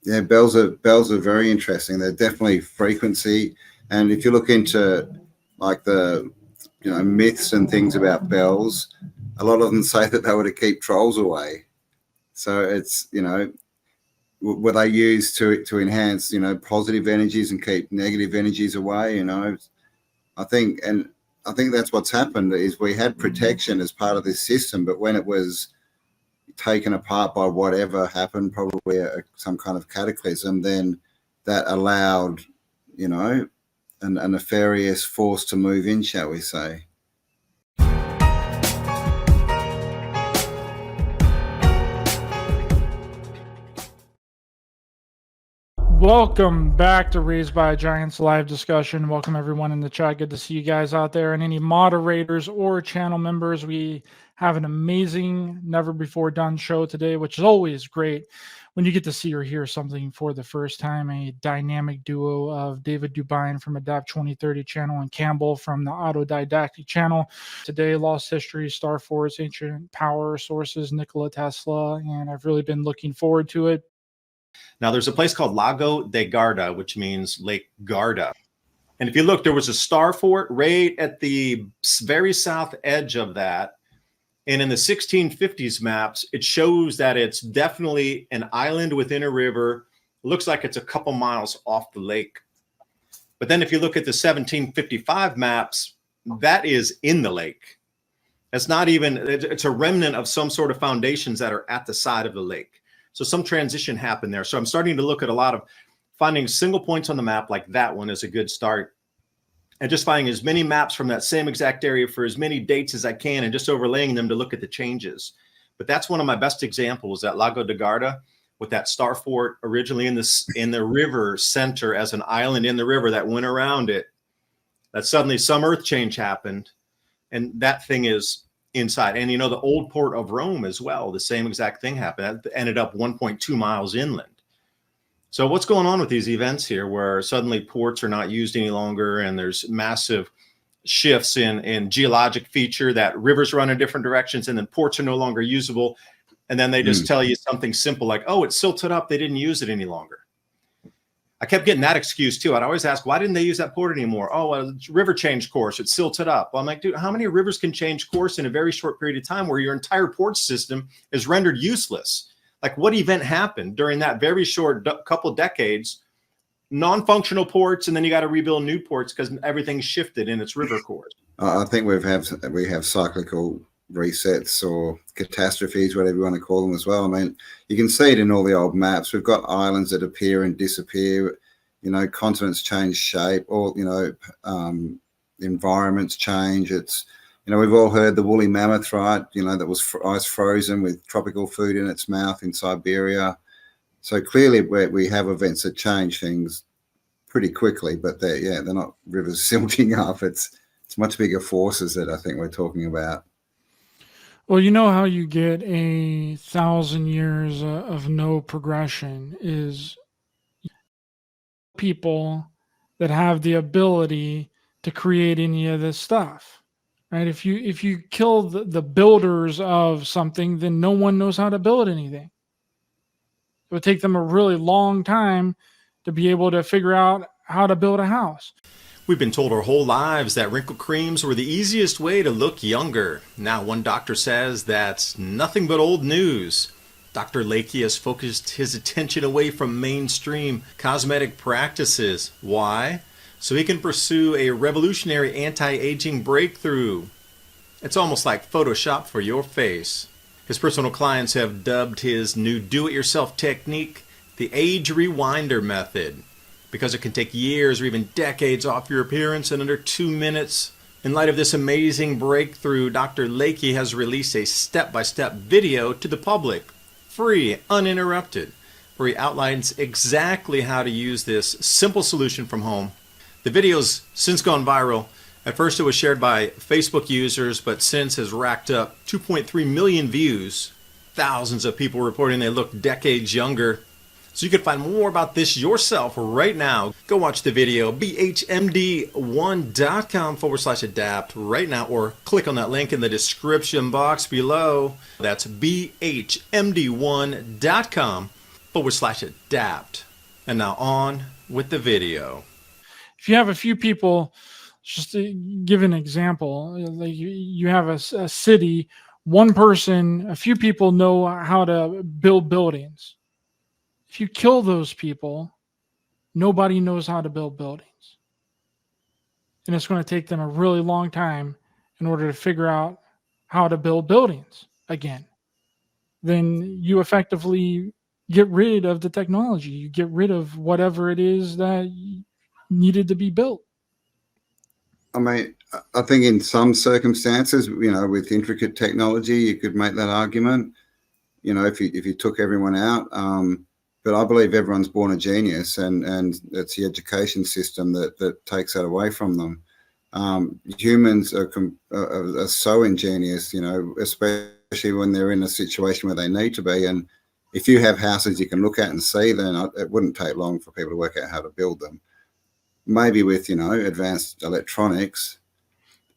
Yeah, bells are very interesting. They're definitely frequency, and if you look into like the myths and things about bells, a lot of them say that they were to keep trolls away. So it's were they used to enhance positive energies and keep negative energies away. I think and I think that's what's happened is we had protection as part of this system, but when it was taken apart by whatever happened, probably some kind of cataclysm, then that allowed, a nefarious force to move in, shall we say. Welcome back to Raised by Giants live discussion. Welcome everyone in the chat. Good to see you guys out there, and any moderators or channel members. We have an amazing, never before done show today, which is always great when you get to see or hear something for the first time. A dynamic duo of David Dubine from Adapt 2030 channel and Campbell from the Autodidactic channel. Today, Lost History, Star Force, Ancient Power Sources, Nikola Tesla, and I've really been looking forward to it. Now, there's a place called Lago de Garda, which means Lake Garda. And if you look, there was a star fort right at the very south edge of that. And in the 1650s maps, it shows that it's definitely an island within a river. It looks like it's a couple miles off the lake. But then if you look at the 1755 maps, that is in the lake. It's not even, it's a remnant of some sort of foundations that are at the side of the lake. So some transition happened there. So I'm starting to look at a lot of finding single points on the map like that one is a good start. And just finding as many maps from that same exact area for as many dates as I can and just overlaying them to look at the changes. But that's one of my best examples, that Lago de Garda with that star fort originally in the river center as an island in the river that went around it. That suddenly some earth change happened and that thing is inside. And the old port of Rome as well, the same exact thing happened. That ended up 1.2 miles inland. So what's going on with these events here where suddenly ports are not used any longer and there's massive shifts in geologic feature that rivers run in different directions and then ports are no longer usable. And then they just tell you something simple like, oh, it's silted up. They didn't use it any longer. I kept getting that excuse too. I'd always ask, why didn't they use that port anymore? Oh, well, river changed course. It silted up. Well, I'm like, dude, how many rivers can change course in a very short period of time where your entire port system is rendered useless? Like what event happened during that very short couple decades? Non-functional ports, and then you got to rebuild new ports because everything's shifted in its river course. I think we have cyclical resets or catastrophes, whatever you want to call them as well. I mean, you can see it in all the old maps. We've got islands that appear and disappear, continents change shape, or, environments change. It's, we've all heard the woolly mammoth, right? That was ice frozen with tropical food in its mouth in Siberia. So clearly we have events that change things pretty quickly, but they're not rivers silting up. It's much bigger forces that I think we're talking about. Well, you know how you get 1,000 years of no progression is people that have the ability to create any of this stuff, right? If you kill the builders of something, then no one knows how to build anything. It would take them a really long time to be able to figure out how to build a house. We've been told our whole lives that wrinkle creams were the easiest way to look younger. Now one doctor says that's nothing but old news. Dr. Lakey has focused his attention away from mainstream cosmetic practices. Why? So he can pursue a revolutionary anti-aging breakthrough. It's almost like Photoshop for your face. His personal clients have dubbed his new do-it-yourself technique the Age Rewinder method, because it can take years or even decades off your appearance in under 2 minutes. In light of this amazing breakthrough, Dr. Lakey has released a step-by-step video to the public, free, uninterrupted, where he outlines exactly how to use this simple solution from home. The video's since gone viral. At first it was shared by Facebook users, but since has racked up 2.3 million views, thousands of people reporting they look decades younger. So you can find more about this yourself right now. Go watch the video, bhmd1.com/adapt right now, or click on that link in the description box below. That's bhmd1.com. /adapt. And now on with the video. If you have a few people, just to give an example, like you have a city, one person, a few people know how to build buildings. If you kill those people, nobody knows how to build buildings. And it's going to take them a really long time in order to figure out how to build buildings again. Then you effectively get rid of the technology. You get rid of whatever it is that needed to be built. I mean, I think in some circumstances, with intricate technology, you could make that argument, if you took everyone out. But I believe everyone's born a genius, and it's the education system that takes that away from them. Humans are so ingenious, especially when they're in a situation where they need to be. And if you have houses you can look at and see, then it wouldn't take long for people to work out how to build them. Maybe with advanced electronics,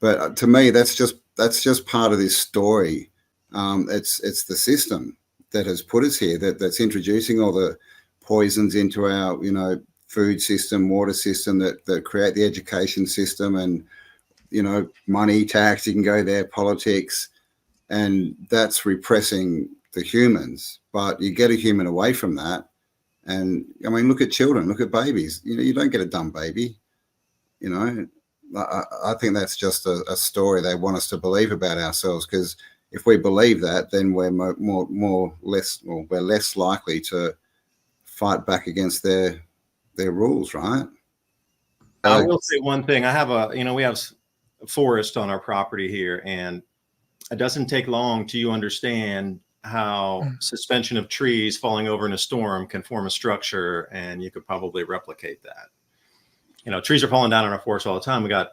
but to me that's just part of this story. It's the system that has put us here, that's introducing all the poisons into our food system, water system, that create the education system, and money, tax, you can go there, politics, and that's repressing the humans. But you get a human away from that. And I mean, look at children, look at babies. You don't get a dumb baby. I think that's just a story they want us to believe about ourselves, because if we believe that, then we're we're less likely to fight back against their rules, right? I will say one thing. I have we have a forest on our property here, and it doesn't take long till you understand how suspension of trees falling over in a storm can form a structure, and you could probably replicate that. Trees are falling down in our forest all the time. We got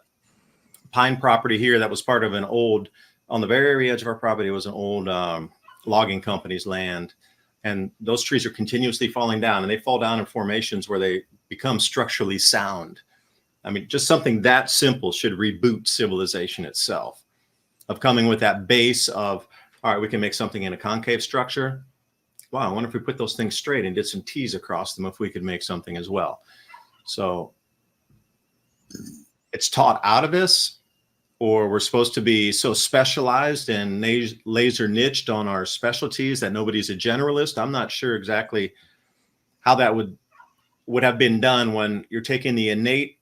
pine property here that was part of on the very edge of our property was an old logging company's land, and those trees are continuously falling down, and they fall down in formations where they become structurally sound. I mean, just something that simple should reboot civilization itself, of coming with that base of, all right, we can make something in a concave structure. Wow, I wonder if we put those things straight and did some T's across them, if we could make something as well. So it's taught out of us, or we're supposed to be so specialized and laser niched on our specialties that nobody's a generalist. I'm not sure exactly how that would have been done when you're taking the innate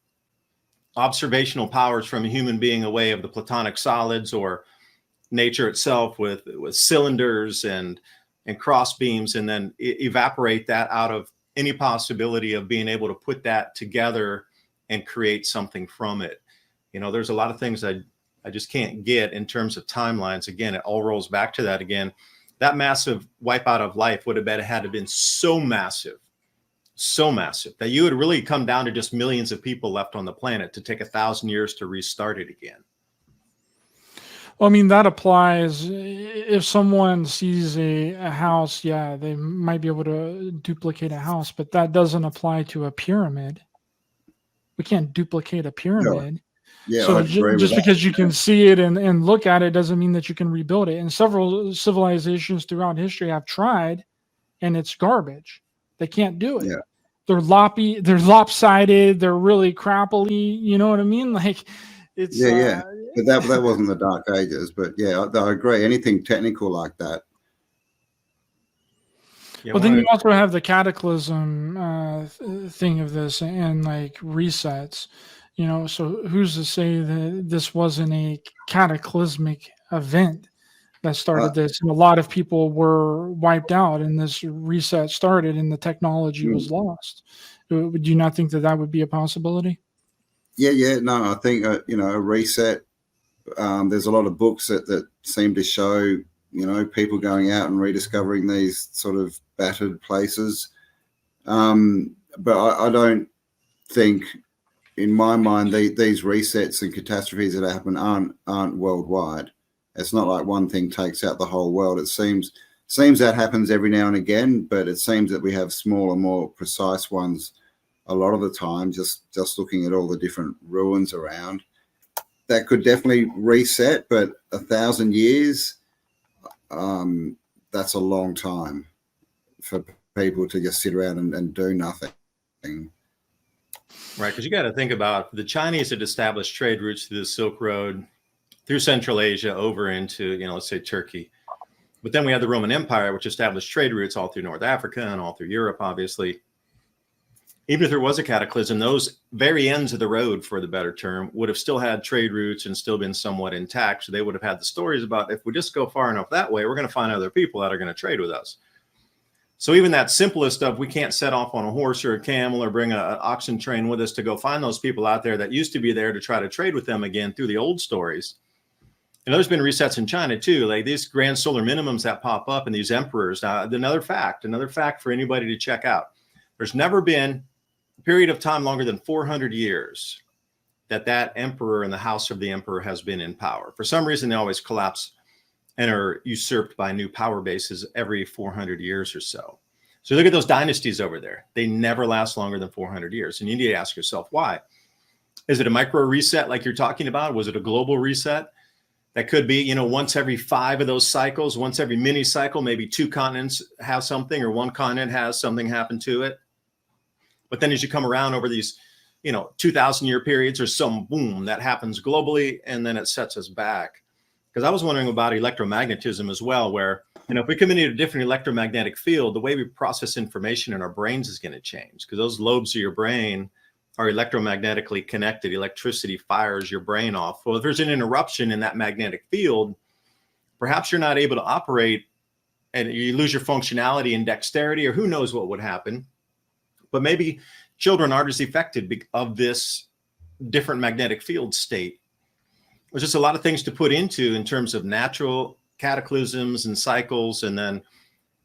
observational powers from a human being away of the platonic solids or nature itself with cylinders and cross beams, and then evaporate that out of any possibility of being able to put that together and create something from it. There's a lot of things I just can't get in terms of timelines. Again, it all rolls back to that again. That massive wipeout of life would have had to have been so massive that you would really come down to just millions of people left on the planet to take 1,000 years to restart it again. Well, I mean, that applies if someone sees a house, yeah, they might be able to duplicate a house, but that doesn't apply to a pyramid. We can't duplicate a pyramid. Yeah, so just because you can see it and look at it doesn't mean that you can rebuild it. And several civilizations throughout history have tried, and it's garbage. They can't do it. Yeah. They're lopsided. They're really crappily. You know what I mean? Like it's yeah. But that wasn't the Dark Ages. But yeah, I agree. Anything technical like that. Yeah, well, then you also have the cataclysm thing of this, and like resets. So who's to say that this wasn't a cataclysmic event that started this? And a lot of people were wiped out, and this reset started, and the technology was lost. Would you not think that would be a possibility? Yeah. No, I think a reset. There's a lot of books that seem to show people going out and rediscovering these sort of battered places. But I don't think, in my mind, these resets and catastrophes that happen aren't worldwide. It's not like one thing takes out the whole world. It seems that happens every now and again, but it seems that we have smaller, more precise ones a lot of the time, just looking at all the different ruins around. That could definitely reset, but 1,000 years, that's a long time for people to just sit around and do nothing. Right, because you got to think about the Chinese had established trade routes through the Silk Road, through Central Asia, over into, let's say Turkey. But then we had the Roman Empire, which established trade routes all through North Africa and all through Europe, obviously. Even if there was a cataclysm, those very ends of the road, for the better term, would have still had trade routes and still been somewhat intact. So they would have had the stories about, if we just go far enough that way, we're going to find other people that are going to trade with us. So even that simplest of, we can't set off on a horse or a camel or bring an oxen train with us to go find those people out there that used to be there to try to trade with them again through the old stories. And there's been resets in China too, like these grand solar minimums that pop up and these emperors. Now, another fact for anybody to check out. There's never been a period of time longer than 400 years that emperor and the house of the emperor has been in power. For some reason, they always collapse and are usurped by new power bases every 400 years or so. So look at those dynasties over there. They never last longer than 400 years. And you need to ask yourself, why? Is it a micro reset like you're talking about? Was it a global reset? That could be, once every 5 of those cycles, once every mini cycle, maybe 2 continents have something or 1 continent has something happen to it. But then as you come around over these, 2,000-year periods or some boom that happens globally, and then it sets us back. Because I was wondering about electromagnetism as well, where, if we come into a different electromagnetic field, the way we process information in our brains is going to change, because those lobes of your brain are electromagnetically connected. Electricity fires your brain off. Well, if there's an interruption in that magnetic field, perhaps you're not able to operate and you lose your functionality and dexterity, or who knows what would happen. But maybe children aren't as affected of this different magnetic field state. There's just a lot of things to put into in terms of natural cataclysms and cycles. And then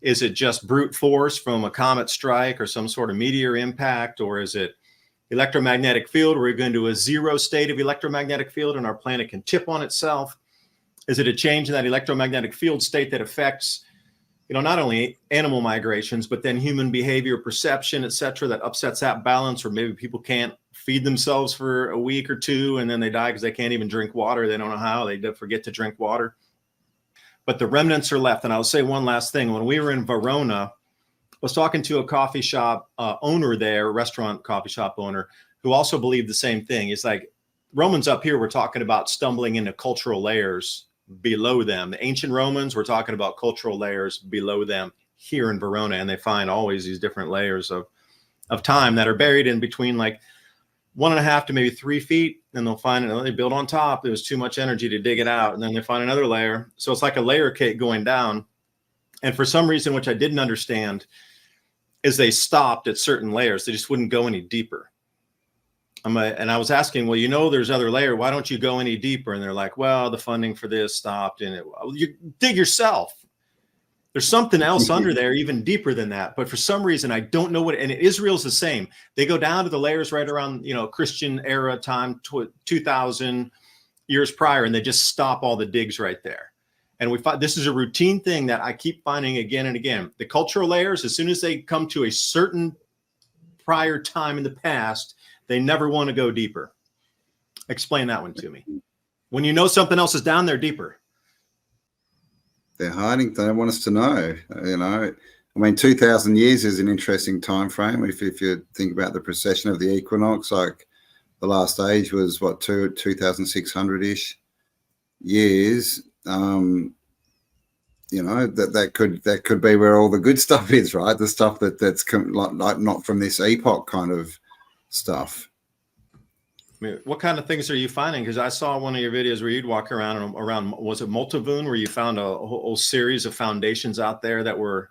is it just brute force from a comet strike or some sort of meteor impact? Or is it electromagnetic field where we're going to a zero state of electromagnetic field and our planet can tip on itself? Is it a change in that electromagnetic field state that affects, not only animal migrations, but then human behavior, perception, et cetera, that upsets that balance? Or maybe people can't feed themselves for a week or 2 and then they die because they can't even drink water. They don't know how. They forget to drink water. But the remnants are left. And I'll say one last thing. When we were in Verona, I was talking to a coffee shop owner there, restaurant coffee shop owner, who also believed the same thing. It's like, Romans up here, we're talking about stumbling into cultural layers below them. The ancient Romans, we're talking about cultural layers below them here in Verona. And they find always these different layers of time that are buried in between like 1.5 to maybe 3 feet. And they'll find it, they build on top. There was too much energy to dig it out. And then they find another layer. So it's like a layer cake going down. And for some reason, which I didn't understand, is they stopped at certain layers. They just wouldn't go any deeper. And I was asking, well, there's other layer. Why don't you go any deeper? And they're like, well, the funding for this stopped. And you dig yourself. There's something else under there, even deeper than that. But for some reason, I don't know what. And Israel's the same. They go down to the layers right around, Christian era time, 2,000 years prior, and they just stop all the digs right there. And we find this is a routine thing that I keep finding again and again. The cultural layers, as soon as they come to a certain prior time in the past, they never want to go deeper. Explain that one to me. When something else is down there deeper. They're hiding. They don't want us to know. 2,000 years is an interesting time frame. If you think about the precession of the equinox, like the last age was 2,600-ish years. That could be where all the good stuff is, right? The stuff that's like not from this epoch kind of stuff. What kind of things are you finding? Because I saw one of your videos where you'd walk around, was it Multivoon, where you found a whole series of foundations out there that were,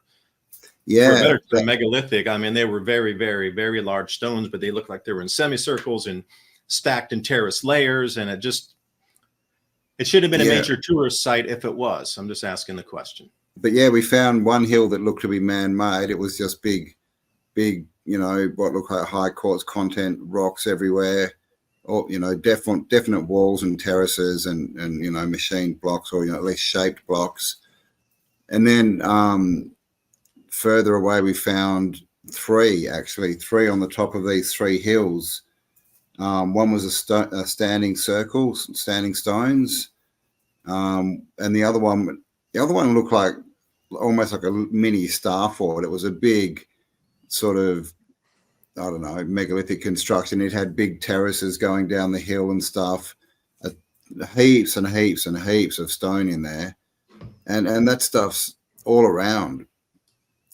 megalithic. They were very, very, very large stones, but they looked like they were in semicircles and stacked in terrace layers. And it should have been a major tourist site if it was. I'm just asking the question. But we found one hill that looked to be man-made. It was just big, what looked like high quartz content, rocks everywhere. Or, definite walls and terraces and machined blocks, or, at least shaped blocks. And then further away, we found 3 on the top of these 3 hills. One was a standing circle, standing stones. And the other one looked like almost like a mini star fort. It was a big sort of, I don't know, megalithic construction. It had big terraces going down the hill and stuff, heaps and heaps and heaps of stone in there, and that stuff's all around.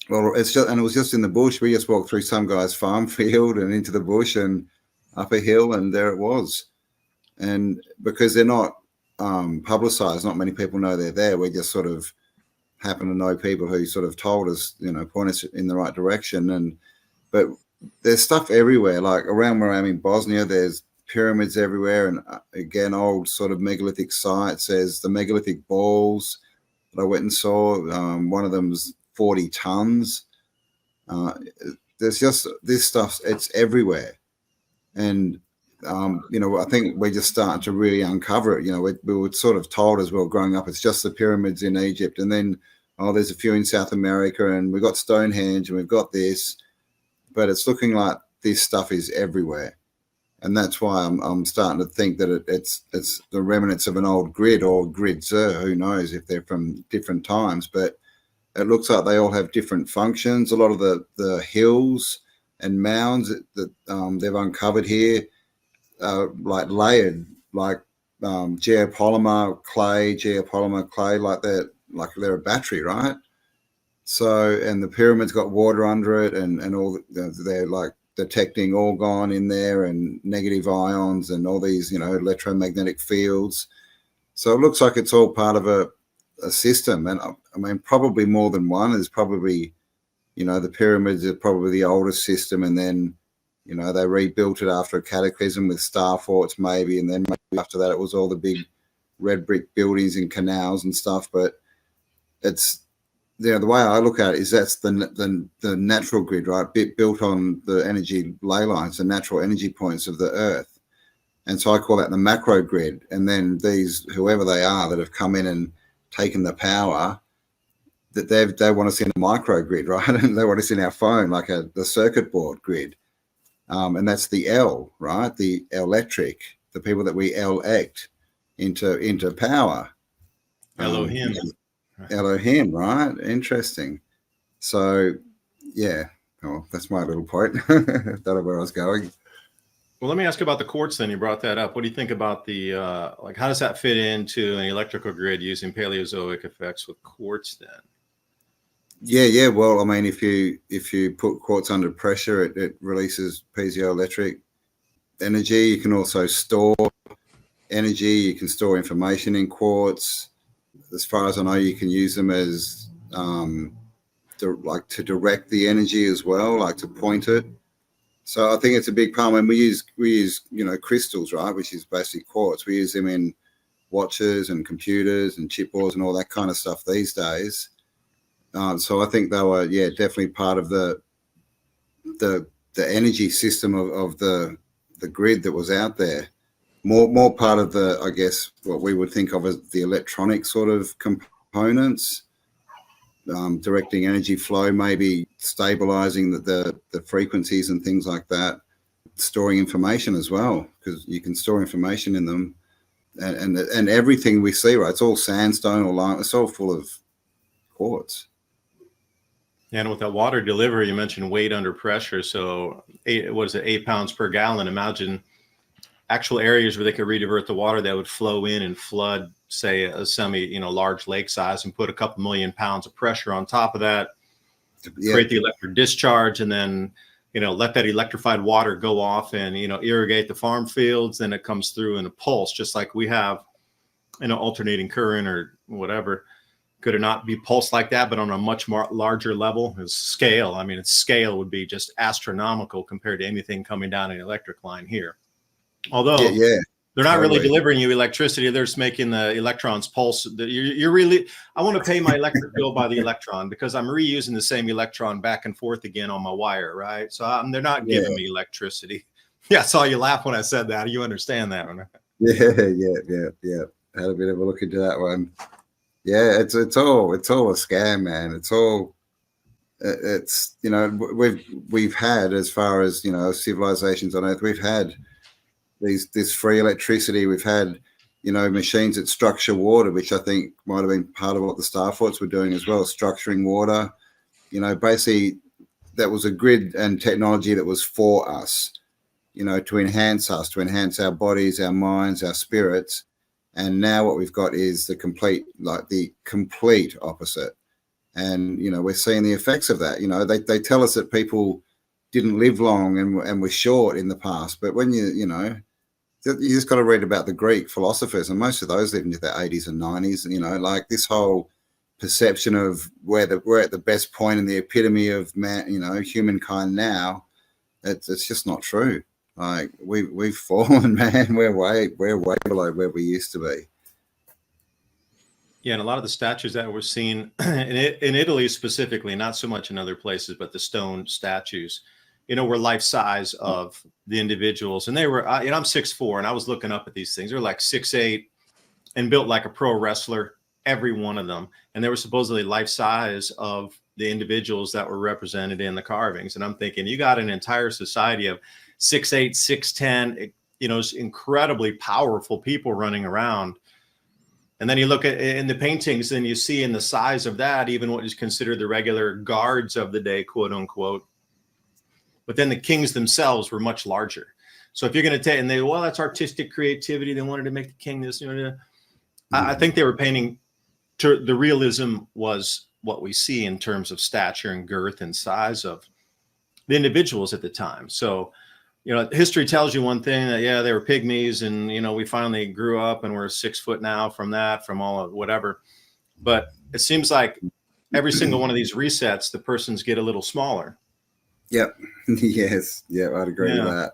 Well, it was just in the bush. We just walked through some guy's farm field and into the bush and up a hill, and there it was. And because they're not publicized, not many people know they're there. We just sort of happen to know people who sort of told us, point us in the right direction. But there's stuff everywhere, like around where I'm in Bosnia, there's pyramids everywhere. And again, old sort of megalithic sites. There's the megalithic balls that I went and saw. One of them's 40 tons. There's just this stuff, it's everywhere. And, I think we're just starting to really uncover it. We were sort of told as well growing up, it's just the pyramids in Egypt. And then, there's a few in South America, and we've got Stonehenge and we've got this, but it's looking like this stuff is everywhere. And that's why I'm starting to think that it's the remnants of an old grid or grids. Who knows if they're from different times, but it looks like they all have different functions. A lot of the hills and mounds that they've uncovered here, like layered, like geopolymer clay, like they're a battery, right? So, and the pyramids got water under it, and all they're like detecting argon in there and negative ions and all these, electromagnetic fields. So it looks like it's all part of a system. And I mean, probably more than one. Is probably, the pyramids are probably the oldest system, and then, they rebuilt it after a cataclysm with star forts maybe, and then maybe after that it was all the big red brick buildings and canals and stuff. But it's, the way I look at it is that's the natural grid, right? Built on the energy ley lines, the natural energy points of the earth. And so I call that the macro grid. And then these, whoever they are that have come in and taken the power, that they want us in a micro grid, right? And they want us in our phone, like the circuit board grid. And that's the L, right? The electric, the people that we elect into power. Elohim. Elohim, right? Interesting. So, yeah. Oh, that's my little point. That's where I was going. Well, let me ask you about the quartz then. You brought that up. What do you think about the, how does that fit into an electrical grid using Paleozoic effects with quartz then? Yeah. Well, I mean, if you put quartz under pressure, it releases piezoelectric energy. You can also store energy. You can store information in quartz. As far as I know, you can use them as to direct the energy as well, like to point it. So I think it's a big part. And we use crystals, right, which is basically quartz. We use them in watches and computers and chipboards and all that kind of stuff these days. So I think they were, definitely part of the energy system of the grid that was out there. More part of the, I guess, what we would think of as the electronic sort of components, directing energy flow, maybe stabilizing the frequencies and things like that, storing information as well, because you can store information in them, and everything we see, right? It's all sandstone or lime. It's all full of quartz. And with that water delivery, you mentioned weight under pressure. So 8 pounds per gallon. Imagine actual areas where they could redivert the water that would flow in and flood, say, a large lake size, and put a couple million pounds of pressure on top of that, create the electric discharge, and then, let that electrified water go off and, irrigate the farm fields. Then it comes through in a pulse, just like we have, alternating current or whatever. Could it not be pulsed like that, but on a much more larger level? Its scale, its scale would be just astronomical compared to anything coming down an electric line here. Although they're not really delivering you electricity, they're just making the electrons pulse. You're really, I want to pay my electric bill by the electron because I'm reusing the same electron back and forth again on my wire, right? So they're not giving me electricity. Yeah, I saw you laugh when I said that. You understand that one? Yeah. Had a bit of a look into that one. Yeah, it's all a scam, man. It's we've had, as far as civilizations on Earth, we've had this free electricity. We've had machines that structure water, which I think might have been part of what the star forts were doing as well, structuring water. Basically that was a grid and technology that was for us, to enhance us, to enhance our bodies, our minds, our spirits. And now what we've got is the complete opposite. And, we're seeing the effects of that. They tell us that people didn't live long and were short in the past. But when you just got to read about the Greek philosophers, and most of those lived into their 80s and 90s. And, like this whole perception of we're at the best point in the epitome of man, humankind now, it's just not true. Like we've fallen, man. We're way below where we used to be. Yeah, and a lot of the statues that we're seeing in Italy specifically, not so much in other places, but the stone statues, were life size of the individuals. And they were, I'm 6'4", and I was looking up at these things. They're like 6'8", and built like a pro wrestler, every one of them. And they were supposedly life size of the individuals that were represented in the carvings. And I'm thinking, you got an entire society of 6'8", 6'10", incredibly powerful people running around. And then you look at in the paintings and you see in the size of that, even what is considered the regular guards of the day, quote unquote. But then the kings themselves were much larger. So if you're going to take, and that's artistic creativity. They wanted to make the king this, I think they were painting the realism was what we see in terms of stature and girth and size of the individuals at the time. So, history tells you one thing, that, they were pygmies, and, we finally grew up and we're 6 foot now from all of whatever. But it seems like every single one of these resets, the persons get a little smaller. Yep. Yes. Yeah, I'd agree with that.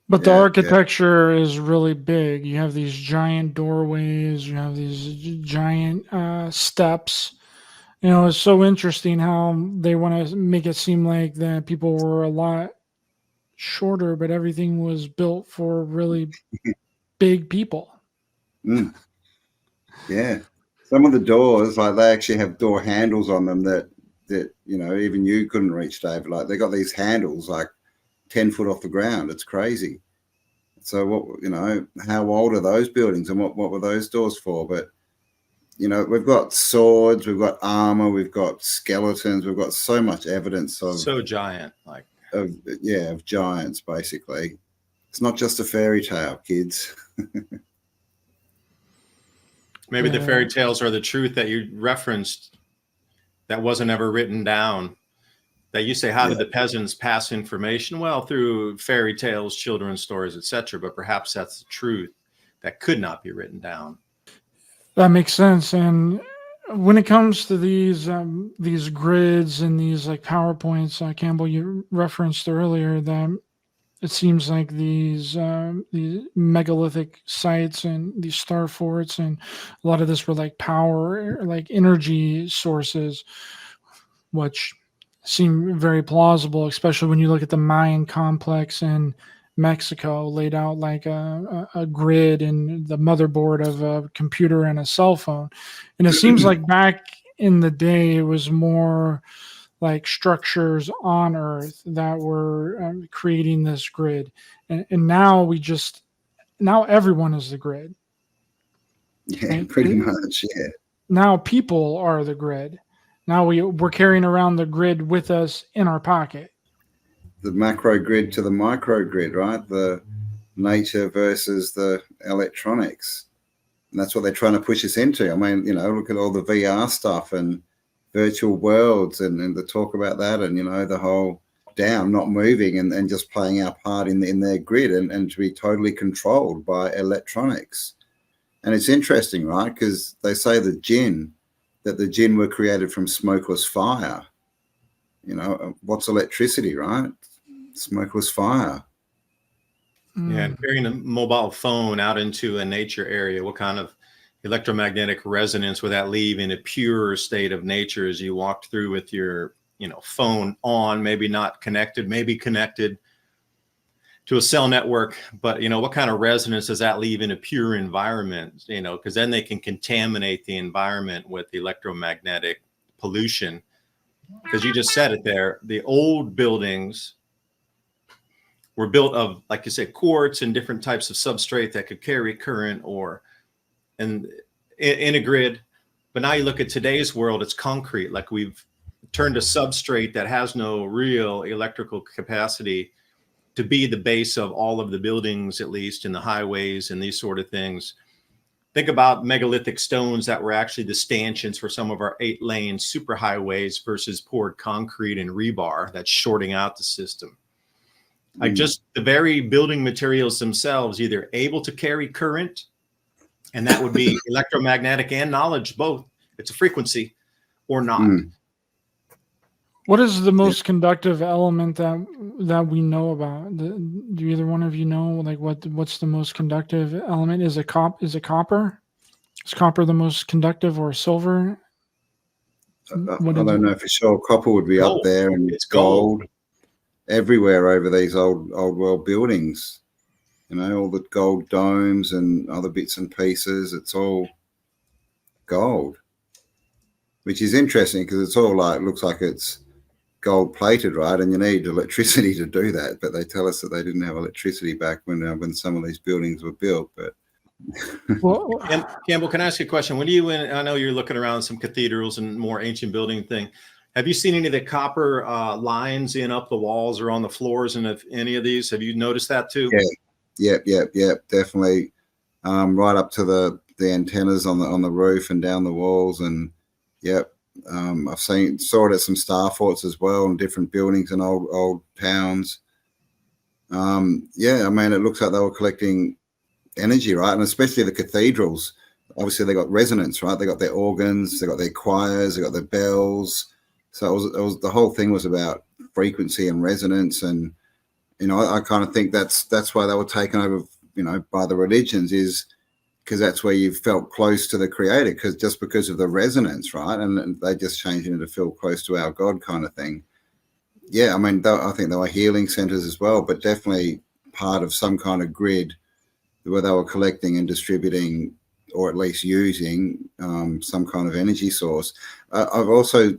But the architecture is really big. You have these giant doorways. You have these giant steps. It's so interesting how they want to make it seem like that people were a lot shorter, but everything was built for really big people. Yeah. Some of the doors, like they actually have door handles on them that even you couldn't reach, Dave. Like they got these handles like 10 foot off the ground. It's crazy. So what, how old are those buildings and what were those doors for? But, we've got swords, we've got armor, we've got skeletons, we've got so much evidence of so giant, of giants, basically. It's not just a fairy tale, kids. Maybe the fairy tales are the truth that you referenced that wasn't ever written down. That you say, how did the peasants pass information? Well, through fairy tales, children's stories, etc. But perhaps that's the truth that could not be written down. That makes sense. And when it comes to these grids and these like PowerPoints, Campbell, you referenced earlier that it seems like these megalithic sites and these star forts and a lot of this were like power, like energy sources, which seem very plausible, especially when you look at the Mayan complex in Mexico laid out like a grid and the motherboard of a computer and a cell phone. And it seems like back in the day, it was more like structures on Earth that were creating this grid. And now now everyone is the grid. Yeah, pretty much, yeah. Now people are the grid. Now we're carrying around the grid with us in our pocket. The macro grid to the micro grid, right? The nature versus the electronics. And that's what they're trying to push us into. I mean, look at all the VR stuff and virtual worlds and the talk about that and, the whole down, not moving and just playing our part in their grid and to be totally controlled by electronics. And it's interesting, right? Because they say that the jinn were created from smokeless fire. What's electricity, right? Smokeless fire. Yeah, and carrying a mobile phone out into a nature area, what kind of electromagnetic resonance would that leave in a pure state of nature as you walked through with your, phone on, maybe not connected, maybe connected to a cell network, but what kind of resonance does that leave in a pure environment? Because then they can contaminate the environment with electromagnetic pollution. Because you just said it there, the old buildings were built of, like you said, quartz and different types of substrate that could carry current or and in a grid. But now you look at today's world, it's concrete. Like we've turned a substrate that has no real electrical capacity to be the base of all of the buildings, at least in the highways and these sort of things. Think about megalithic stones that were actually the stanchions for some of our 8-lane superhighways versus poured concrete and rebar that's shorting out the system. Like just the very building materials themselves, either able to carry current, and that would be electromagnetic and knowledge, both. It's a frequency, or not. What is the most conductive element that we know about? Do either one of you know, like, what's the most conductive element? Is it copper? Is copper the most conductive, or silver? I don't know for sure. Copper would be up there, and it's gold everywhere over these old world buildings. You know, all the gold domes and other bits and pieces. It's all gold, which is interesting because it's all like, looks like it's gold plated, right? And you need electricity to do that. But they tell us that they didn't have electricity back when some of these buildings were built. But well, Campbell, can I ask you a question? When you I know you're looking around some cathedrals and more ancient building thing. Have you seen any of the copper lines in up the walls or on the floors and any of these? Have you noticed that too? Yeah. Yep. Definitely. Right up to the antennas on the roof and down the walls. And yep. I've saw it at some star forts as well, in different buildings and old towns. Yeah, I mean, it looks like they were collecting energy, right? And especially the cathedrals. Obviously, they got resonance, right? They got their organs, they got their choirs, they got their bells. So it was the whole thing was about frequency and resonance. And you know, I kind of think that's why they were taken over, you know, by the religions, is because that's where you felt close to the creator, because of the resonance, right? And they just changed it to feel close to our God kind of thing. Yeah, I mean, I think there were healing centers as well, but definitely part of some kind of grid where they were collecting and distributing, or at least using some kind of energy source. I've also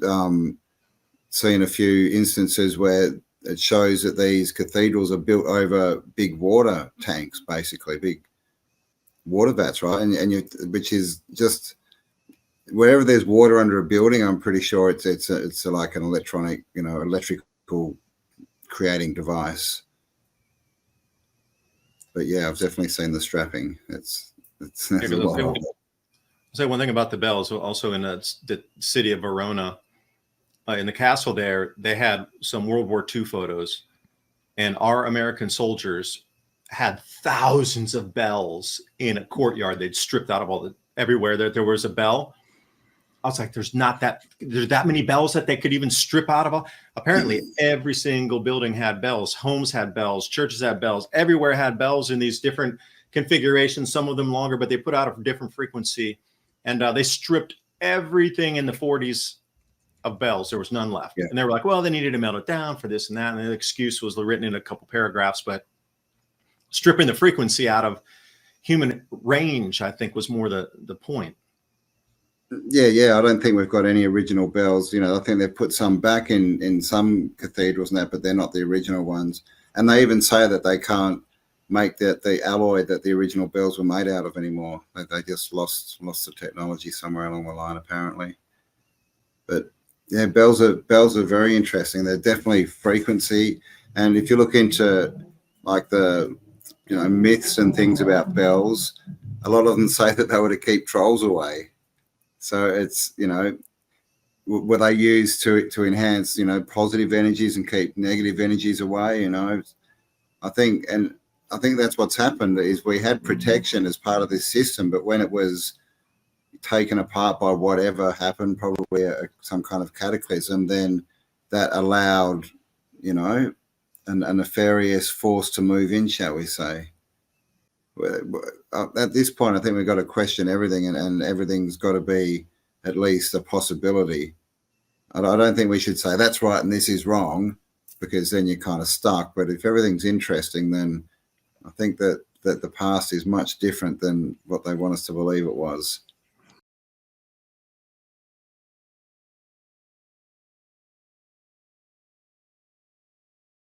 seen a few instances where it shows that these cathedrals are built over big water tanks, basically, big water vats, right? And which is just wherever there's water under a building, I'm pretty sure it's like an electronic, you know, electrical creating device. But yeah, I've definitely seen the strapping. It's a lot. Say one thing about the bells. Also in the city of Verona, in the castle there, they had some World War II photos, and our American soldiers had thousands of bells in a courtyard. They'd stripped out of everywhere there was a bell. I was like, there's that many bells that they could even strip out of. Apparently every single building had bells. Homes had bells, churches had bells, everywhere had bells in these different configurations, some of them longer, but they put out a different frequency. And they stripped everything in the 40s of bells. There was none left. Yeah. And they were like, well, they needed to melt it down for this and that. And the excuse was written in a couple paragraphs, but stripping the frequency out of human range, I think, was more the point. Yeah. I don't think we've got any original bells. You know, I think they've put some back in some cathedrals now, but they're not the original ones. And they even say that they can't make the alloy that the original bells were made out of anymore. They just lost the technology somewhere along the line, apparently. But yeah, bells are very interesting. They're definitely frequency. And if you look into like the, you know, myths and things about bells, a lot of them say that they were to keep trolls away. So it's, you know, were they used to enhance, you know, positive energies and keep negative energies away? You know, I think that's what's happened, is we had protection as part of this system, but when it was taken apart by whatever happened, probably some kind of cataclysm, then that allowed, you know, a nefarious force to move in, shall we say. At this point, I think we've got to question everything, and everything's got to be at least a possibility. I don't think we should say that's right and this is wrong, because then you're kind of stuck. But if everything's interesting, then I think that the past is much different than what they want us to believe it was.